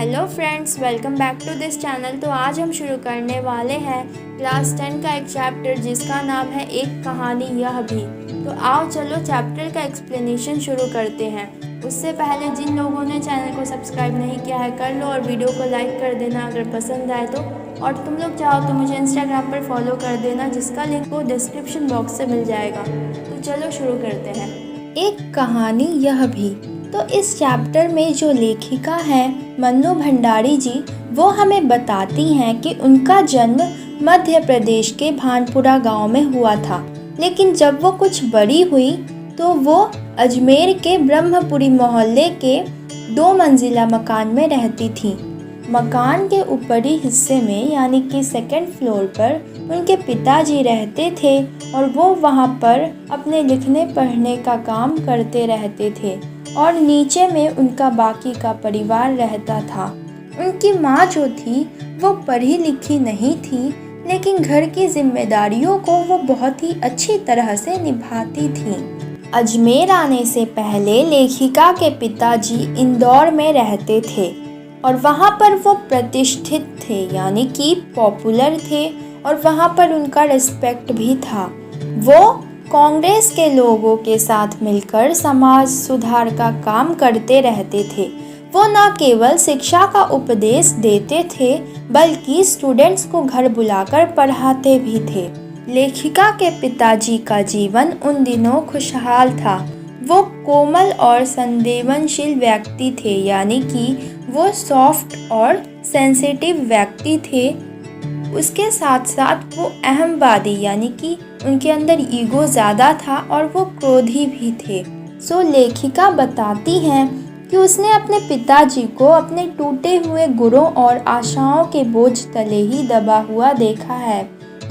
Hello friends, welcome back to this channel. तो आज हम शुरू करने वाले हैं क्लास 10 का एक चैप्टर जिसका नाम है एक कहानी यह भी। तो आओ चलो चैप्टर का एक्सप्लेनेशन शुरू करते हैं। उससे पहले जिन लोगों ने चैनल को सब्सक्राइब नहीं किया है कर लो और वीडियो को लाइक कर देना अगर पसंद आए तो। और तुम लोग चाहो तो मुझे इंस्टाग्राम पर फॉलो कर देना जिसका लिंक वो डिस्क्रिप्शन बॉक्स से मिल जाएगा। तो चलो शुरू करते हैं। एक कहानी यह भी। तो इस चैप्टर में जो लेखिका हैं मन्नू भंडारी जी, वो हमें बताती हैं कि उनका जन्म मध्य प्रदेश के भानपुरा गांव में हुआ था, लेकिन जब वो कुछ बड़ी हुई तो वो अजमेर के ब्रह्मपुरी मोहल्ले के 2 मंजिला मकान में रहती थी। मकान के ऊपरी हिस्से में यानी कि सेकंड फ्लोर पर उनके पिताजी रहते थे और वो वहाँ पर अपने लिखने पढ़ने का काम करते रहते थे और नीचे में उनका बाकी का परिवार रहता था। उनकी माँ जो थी वो पढ़ी लिखी नहीं थी, लेकिन घर की जिम्मेदारियों को वो बहुत ही अच्छी तरह से निभाती थी। अजमेर आने से पहले लेखिका के पिताजी इंदौर में रहते थे और वहाँ पर वो प्रतिष्ठित थे यानी कि पॉपुलर थे और वहाँ पर उनका रिस्पेक्ट भी था। वो कांग्रेस के लोगों के साथ मिलकर समाज सुधार का काम करते रहते थे। वो न केवल शिक्षा का उपदेश देते थे बल्कि स्टूडेंट्स को घर बुलाकर पढ़ाते भी थे। लेखिका के पिताजी का जीवन उन दिनों खुशहाल था। वो कोमल और संवेदनशील व्यक्ति थे यानी कि वो सॉफ्ट और सेंसिटिव व्यक्ति थे। उसके साथ साथ वो अहमवादी यानी कि उनके अंदर ईगो ज़्यादा था और वो क्रोधी भी थे। सो लेखिका बताती हैं कि उसने अपने पिताजी को अपने टूटे हुए गुणों और आशाओं के बोझ तले ही दबा हुआ देखा है।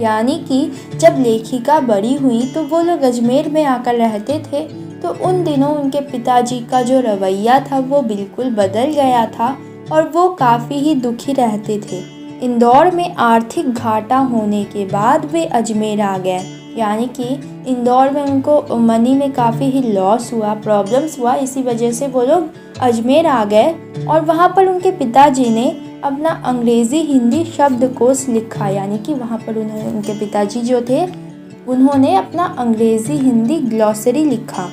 यानी कि जब लेखिका बड़ी हुई तो वो लोग अजमेर में आकर रहते थे, तो उन दिनों उनके पिताजी का जो रवैया था वो बिल्कुल बदल गया था और वो काफ़ी ही दुखी रहते थे। इंदौर में आर्थिक घाटा होने के बाद वे अजमेर आ गए, यानी कि इंदौर में उनको मनी में काफ़ी ही लॉस हुआ, प्रॉब्लम्स हुआ, इसी वजह से वो लोग अजमेर आ गए और वहाँ पर उनके पिताजी ने अपना अंग्रेज़ी हिंदी शब्दकोश लिखा। यानी कि वहाँ पर उनके पिताजी जो थे उन्होंने अपना अंग्रेज़ी हिंदी ग्लॉसरी लिखा।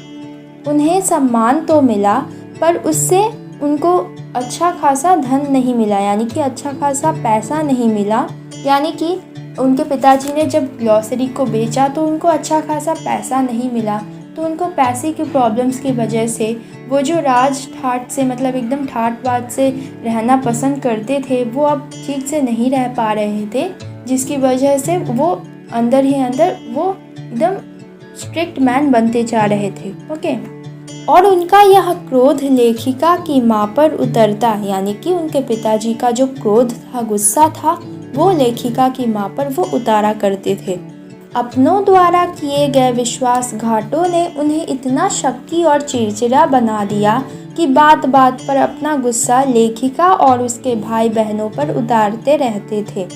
उन्हें सम्मान तो मिला पर उससे उनको अच्छा खासा धन नहीं मिला, यानी कि अच्छा खासा पैसा नहीं मिला। यानी कि उनके पिताजी ने जब ग्लॉसरी को बेचा तो उनको अच्छा खासा पैसा नहीं मिला, तो उनको पैसे की प्रॉब्लम्स की वजह से वो जो राज ठाट से मतलब एकदम ठाट बाट से रहना पसंद करते थे वो अब ठीक से नहीं रह पा रहे थे, जिसकी वजह से वो अंदर ही अंदर वो एकदम स्ट्रिक्ट मैन बनते जा रहे थे। ओके, और उनका यह क्रोध लेखिका की माँ पर उतरता, यानी कि उनके पिताजी का जो क्रोध था, गुस्सा था, वो लेखिका की माँ पर वो उतारा करते थे। अपनों द्वारा किए गए विश्वासघातों ने उन्हें इतना शक्की और चिड़चिड़ा बना दिया कि बात बात पर अपना गुस्सा लेखिका और उसके भाई बहनों पर उतारते रहते थे।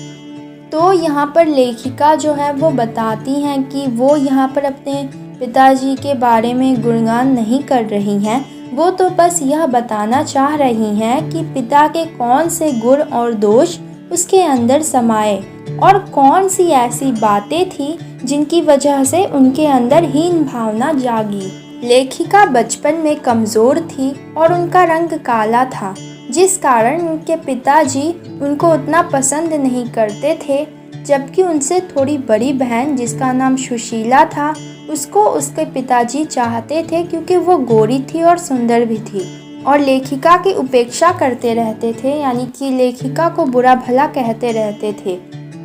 तो यहाँ पर लेखिका जो है वो बताती हैं कि वो यहाँ पर अपने पिताजी के बारे में गुणगान नहीं कर रही हैं, वो तो बस यह बताना चाह रही हैं कि पिता के कौन से गुण और दोष उसके अंदर समाये और कौन सी ऐसी बातें थी जिनकी वजह से उनके अंदर हीन भावना जागी। लेखिका बचपन में कमज़ोर थी और उनका रंग काला था, जिस कारण उनके पिताजी उनको उतना पसंद नहीं करते थे, जबकि उनसे थोड़ी बड़ी बहन जिसका नाम सुशीला था उसको उसके पिताजी चाहते थे क्योंकि वो गोरी थी और सुंदर भी थी और लेखिका की उपेक्षा करते रहते थे, यानी कि लेखिका को बुरा भला कहते रहते थे।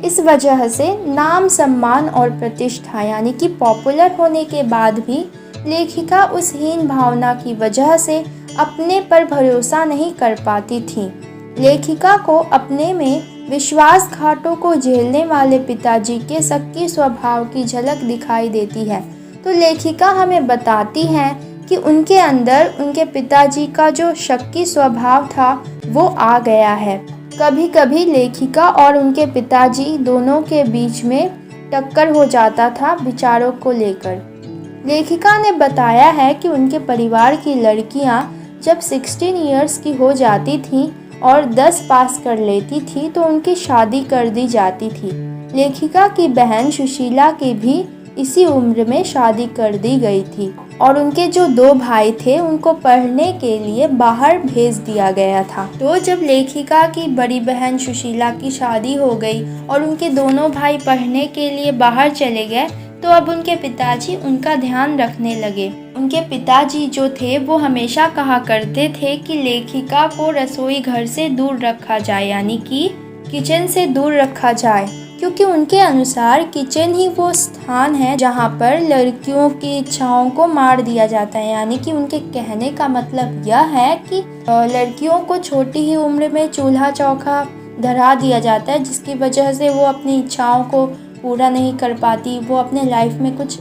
इस वजह से नाम सम्मान और प्रतिष्ठा यानी कि पॉपुलर होने के बाद भी लेखिका उस हीन भावना की वजह से अपने पर भरोसा नहीं कर पाती थी। लेखिका को अपने में विश्वासघातों को झेलने वाले पिताजी के शक्की स्वभाव की झलक दिखाई देती है। तो लेखिका हमें बताती हैं कि उनके अंदर उनके पिताजी का जो शक्की स्वभाव था वो आ गया है। कभी कभी लेखिका और उनके पिताजी दोनों के बीच में टक्कर हो जाता था विचारों को लेकर। लेखिका ने बताया है कि उनके परिवार की लड़कियां जब 16 इयर्स की हो जाती थीं और 10 पास कर लेती थी तो उनकी शादी कर दी जाती थी। लेखिका की बहन सुशीला की भी इसी उम्र में शादी कर दी गई थी और उनके जो 2 भाई थे उनको पढ़ने के लिए बाहर भेज दिया गया था। तो जब लेखिका की बड़ी बहन सुशीला की शादी हो गई और उनके दोनों भाई पढ़ने के लिए बाहर चले गए तो अब उनके पिताजी उनका ध्यान रखने लगे। उनके पिताजी जो थे वो हमेशा कहा करते थे कि लेखिका को रसोई घर से दूर रखा जाए, यानी कि किचन से दूर रखा जाए, क्योंकि उनके अनुसार किचन ही वो स्थान है जहाँ पर लड़कियों की इच्छाओं को मार दिया जाता है। यानी कि उनके कहने का मतलब यह है कि लड़कियों को छोटी ही उम्र में चूल्हा चौका धरा दिया जाता है, जिसकी वजह से वो अपनी इच्छाओं को पूरा नहीं कर पाती, वो अपने लाइफ में कुछ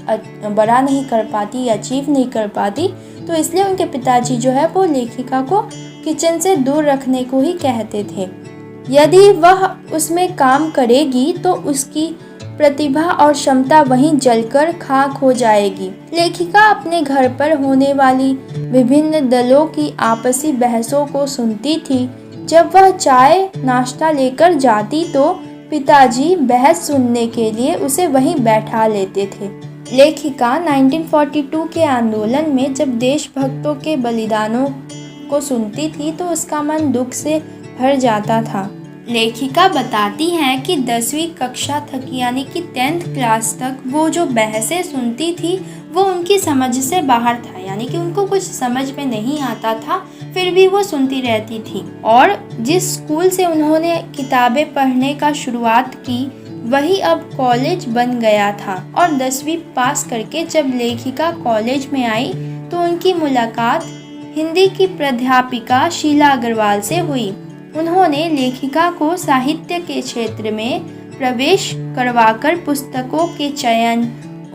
बड़ा नहीं कर पाती, अचीव नहीं कर पाती। तो इसलिए उनके पिताजी जो है वो लेखिका को किचन से दूर रखने को ही कहते थे। यदि वह उसमें काम करेगी तो उसकी प्रतिभा और क्षमता वहीं जलकर खाक हो जाएगी। लेखिका अपने घर पर होने वाली विभिन्न दलों की आपसी बहसों को सुनती थी। जब वह चाय नाश्ता लेकर जाती तो पिताजी बहस सुनने के लिए उसे वहीं बैठा लेते थे। लेखिका 1942 के आंदोलन में जब देशभक्तों के बलिदानों को सुनती थी तो उसका मन दुख से भर जाता था। लेखिका बताती हैं कि 10वीं कक्षा तक यानी कि 10th क्लास तक वो जो बहसें सुनती थी वो उनकी समझ से बाहर था, यानी कि उनको कुछ समझ में नहीं आता था, फिर भी वो सुनती रहती थी। और जिस स्कूल से उन्होंने किताबें पढ़ने का शुरुआत की वही अब कॉलेज बन गया था। और 10वीं पास करके जब लेखिका कॉलेज में आई तो उनकी मुलाकात हिंदी की प्राध्यापिका शीला अग्रवाल से हुई। उन्होंने लेखिका को साहित्य के क्षेत्र में प्रवेश करवाकर पुस्तकों के चयन,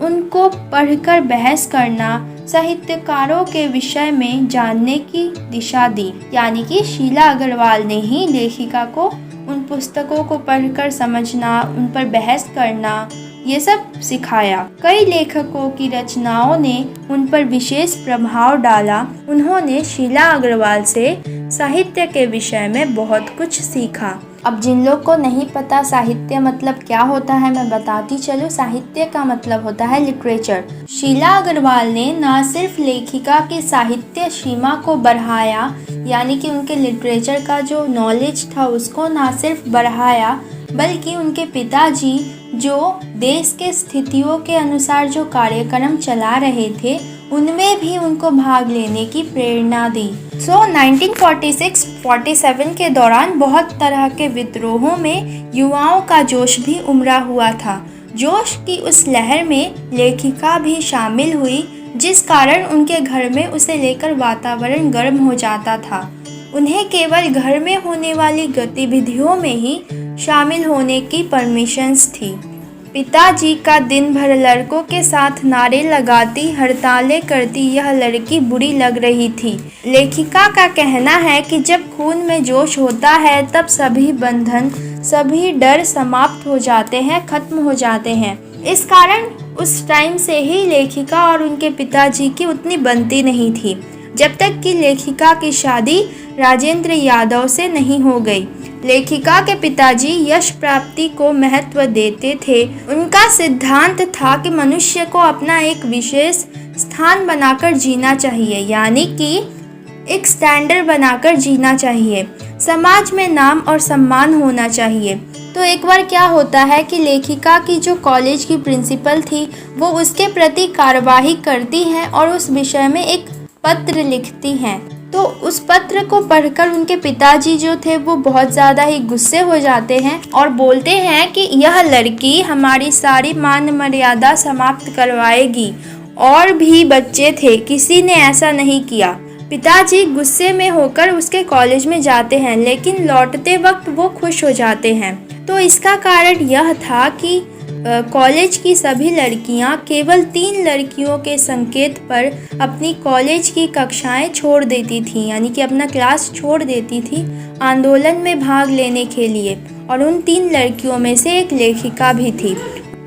उनको पढ़कर बहस करना, साहित्यकारों के विषय में जानने की दिशा दी। यानी कि शीला अग्रवाल ने ही लेखिका को उन पुस्तकों को पढ़कर समझना, उन पर बहस करना, ये सब सिखाया। कई लेखकों की रचनाओं ने उन पर विशेष प्रभाव डाला। उन्होंने शीला अग्रवाल से साहित्य के विषय में बहुत कुछ सीखा। अब जिन लोग को नहीं पता साहित्य मतलब क्या होता है मैं बताती चलूँ। साहित्य का मतलब होता है लिटरेचर। शीला अग्रवाल ने न सिर्फ लेखिका की साहित्य सीमा को बढ़ाया, यानी कि उनके लिटरेचर का जो नॉलेज था उसको न सिर्फ बढ़ाया, बल्कि उनके पिताजी जो देश के स्थितियों के अनुसार जो कार्यक्रम चला रहे थे उनमें भी उनको भाग लेने की प्रेरणा दी। 1946-47 के दौरान बहुत तरह के विद्रोहों में युवाओं का जोश भी उमड़ा हुआ था। जोश की उस लहर में लेखिका भी शामिल हुई, जिस कारण उनके घर में उसे लेकर वातावरण गर्म हो जाता था। उन्हें केवल घर में होने वाली गतिविधियों में ही शामिल होने की परमिशंस थी। पिताजी का दिन भर लड़कों के साथ नारे लगाती, हड़तालें करती यह लड़की बुरी लग रही थी। लेखिका का कहना है कि जब खून में जोश होता है तब सभी बंधन, सभी डर समाप्त हो जाते हैं, खत्म हो जाते हैं। इस कारण उस टाइम से ही लेखिका और उनके पिताजी की उतनी बनती नहीं थी, जब तक कि लेखिका की शादी राजेंद्र यादव से नहीं हो गई। लेखिका के पिताजी यश प्राप्ति को महत्व देते थे। उनका सिद्धांत था कि मनुष्य को अपना एक विशेष स्थान बनाकर जीना चाहिए, यानी कि एक स्टैंडर्ड बनाकर जीना चाहिए। समाज में नाम और सम्मान होना चाहिए। तो एक बार क्या होता है कि लेखिका की जो कॉलेज की प्रिंसिपल थी वो उसके प्रति कार्यवाही करती हैं और उस विषय में एक पत्र लिखती हैं। तो उस पत्र को पढ़कर उनके पिताजी जो थे वो बहुत ज़्यादा ही गुस्से हो जाते हैं और बोलते हैं कि यह लड़की हमारी सारी मान मर्यादा समाप्त करवाएगी। और भी बच्चे थे, किसी ने ऐसा नहीं किया। पिताजी गुस्से में होकर उसके कॉलेज में जाते हैं, लेकिन लौटते वक्त वो खुश हो जाते हैं। तो इसका कारण यह था कि कॉलेज की सभी लड़कियां केवल 3 लड़कियों के संकेत पर अपनी कॉलेज की कक्षाएं छोड़ देती थीं, यानी कि अपना क्लास छोड़ देती थी आंदोलन में भाग लेने के लिए। और उन 3 लड़कियों में से एक लेखिका भी थी।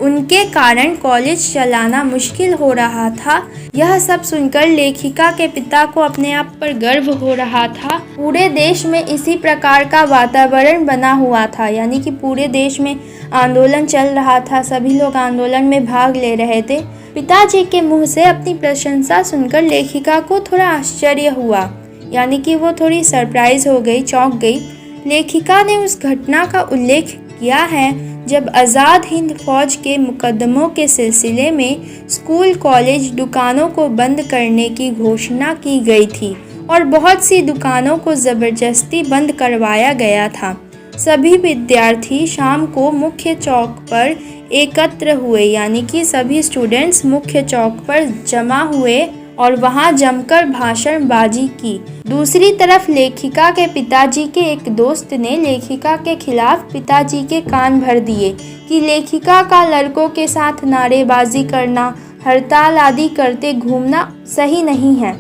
उनके कारण कॉलेज चलाना मुश्किल हो रहा था। यह सब सुनकर लेखिका के पिता को अपने आप पर गर्व हो रहा था। पूरे देश में इसी प्रकार का वातावरण बना हुआ था, यानी कि पूरे देश में आंदोलन चल रहा था, सभी लोग आंदोलन में भाग ले रहे थे। पिताजी के मुंह से अपनी प्रशंसा सुनकर लेखिका को थोड़ा आश्चर्य हुआ, यानी कि वो थोड़ी सरप्राइज हो गई, चौंक गई। लेखिका ने उस घटना का उल्लेख किया है जब आज़ाद हिंद फौज के मुकदमों के सिलसिले में स्कूल, कॉलेज, दुकानों को बंद करने की घोषणा की गई थी और बहुत सी दुकानों को ज़बरदस्ती बंद करवाया गया था। सभी विद्यार्थी शाम को मुख्य चौक पर एकत्र हुए, यानी कि सभी स्टूडेंट्स मुख्य चौक पर जमा हुए और वहां जमकर भाषणबाजी की। दूसरी तरफ लेखिका के पिताजी के एक दोस्त ने लेखिका के खिलाफ पिताजी के कान भर दिए कि लेखिका का लड़कों के साथ नारेबाजी करना, हड़ताल आदि करते घूमना सही नहीं है।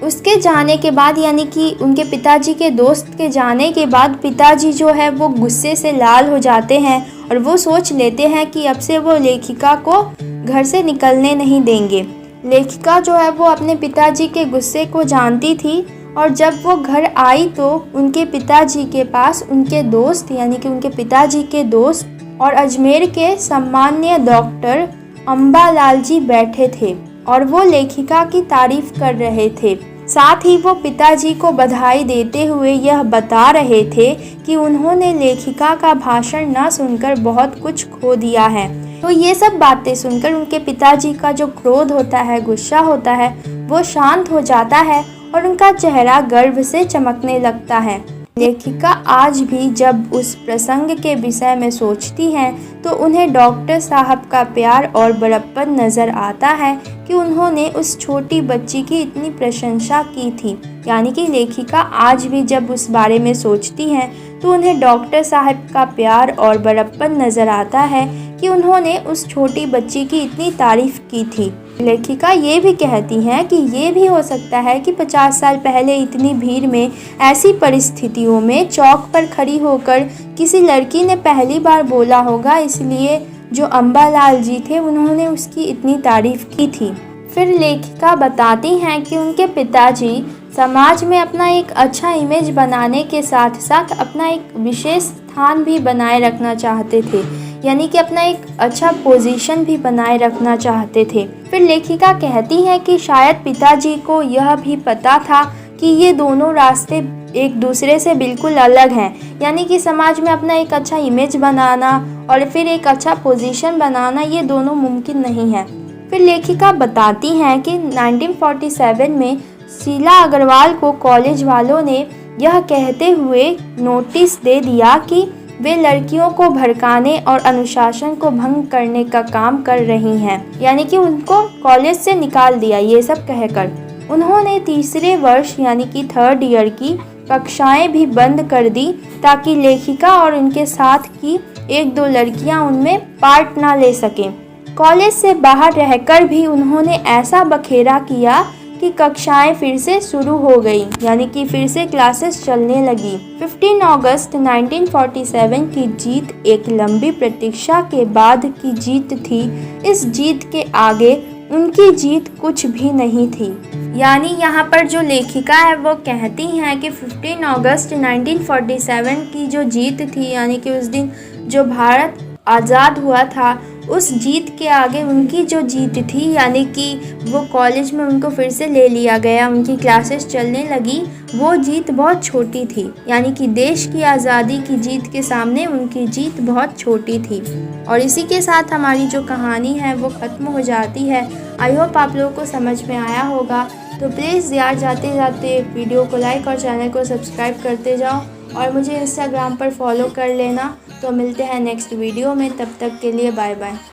उसके जाने के बाद, यानी कि उनके पिताजी के दोस्त के जाने के बाद, पिताजी जो है वो गुस्से से लाल हो जाते हैं और वो सोच लेते हैं कि अब से वो लेखिका को घर से निकलने नहीं देंगे। लेखिका जो है वो अपने पिताजी के गुस्से को जानती थी और जब वो घर आई तो उनके पिताजी के पास उनके दोस्त, यानी कि उनके पिताजी के दोस्त और अजमेर के सम्मान्य डॉक्टर अम्बालाल जी बैठे थे और वो लेखिका की तारीफ कर रहे थे। साथ ही वो पिताजी को बधाई देते हुए यह बता रहे थे कि उन्होंने लेखिका का भाषण न सुनकर बहुत कुछ खो दिया है। तो ये सब बातें सुनकर उनके पिताजी का जो क्रोध होता है, गुस्सा होता है, वो शांत हो जाता है और उनका चेहरा गर्व से चमकने लगता है। लेखिका आज भी जब उस प्रसंग के विषय में सोचती हैं तो उन्हें डॉक्टर साहब का प्यार और बड़प्पन नज़र आता है कि उन्होंने उस छोटी बच्ची की इतनी प्रशंसा की थी। यानी कि लेखिका आज भी जब उस बारे में सोचती हैं तो उन्हें डॉक्टर साहब का प्यार और बड़प्पन नज़र आता है कि उन्होंने उस छोटी बच्ची की इतनी तारीफ की थी। लेखिका ये भी कहती हैं कि ये भी हो सकता है कि 50 साल पहले इतनी भीड़ में, ऐसी परिस्थितियों में चौक पर खड़ी होकर किसी लड़की ने पहली बार बोला होगा, इसलिए जो अम्बालाल जी थे उन्होंने उसकी इतनी तारीफ की थी। फिर लेखिका बताती हैं कि उनके पिताजी समाज में अपना एक अच्छा इमेज बनाने के साथ साथ अपना एक विशेष स्थान भी बनाए रखना चाहते थे, यानी कि अपना एक अच्छा पोजीशन भी बनाए रखना चाहते थे। फिर लेखिका कहती हैं कि शायद पिताजी को यह भी पता था कि ये दोनों रास्ते एक दूसरे से बिल्कुल अलग हैं, यानी कि समाज में अपना एक अच्छा इमेज बनाना और फिर एक अच्छा पोजीशन बनाना, ये दोनों मुमकिन नहीं है। फिर लेखिका बताती हैं कि 1947 में शीला अग्रवाल को कॉलेज वालों ने यह कहते हुए नोटिस दे दिया कि वे लड़कियों को भड़काने और अनुशासन को भंग करने का काम कर रही हैं, यानी कि उनको कॉलेज से निकाल दिया। ये सब कहकर उन्होंने तीसरे वर्ष यानी कि 3rd ईयर की कक्षाएं भी बंद कर दी ताकि लेखिका और उनके साथ की 1-2 लड़कियां उनमें पार्ट ना ले सकें। कॉलेज से बाहर रहकर भी उन्होंने ऐसा बखेरा किया कि कक्षाएं फिर से शुरू हो गई, यानी कि फिर से क्लासेस चलने लगी। 15 अगस्त 1947 की जीत एक लंबी प्रतीक्षा के बाद की जीत थी। इस जीत के आगे उनकी जीत कुछ भी नहीं थी। यानी यहाँ पर जो लेखिका है वो कहती हैं कि 15 अगस्त 1947 की जो जीत थी, यानी कि उस दिन जो भारत आज़ाद हुआ था, उस जीत के आगे उनकी जो जीत थी, यानी कि वो कॉलेज में उनको फिर से ले लिया गया, उनकी क्लासेस चलने लगी, वो जीत बहुत छोटी थी। यानी कि देश की आज़ादी की जीत के सामने उनकी जीत बहुत छोटी थी। और इसी के साथ हमारी जो कहानी है वो ख़त्म हो जाती है। आई होप आप लोगों को समझ में आया होगा। तो प्लीज़ यार जाते जाते वीडियो को लाइक और चैनल को सब्सक्राइब करते जाओ और मुझे इंस्टाग्राम पर फॉलो कर लेना। तो मिलते हैं नेक्स्ट वीडियो में, तब तक के लिए बाय बाय।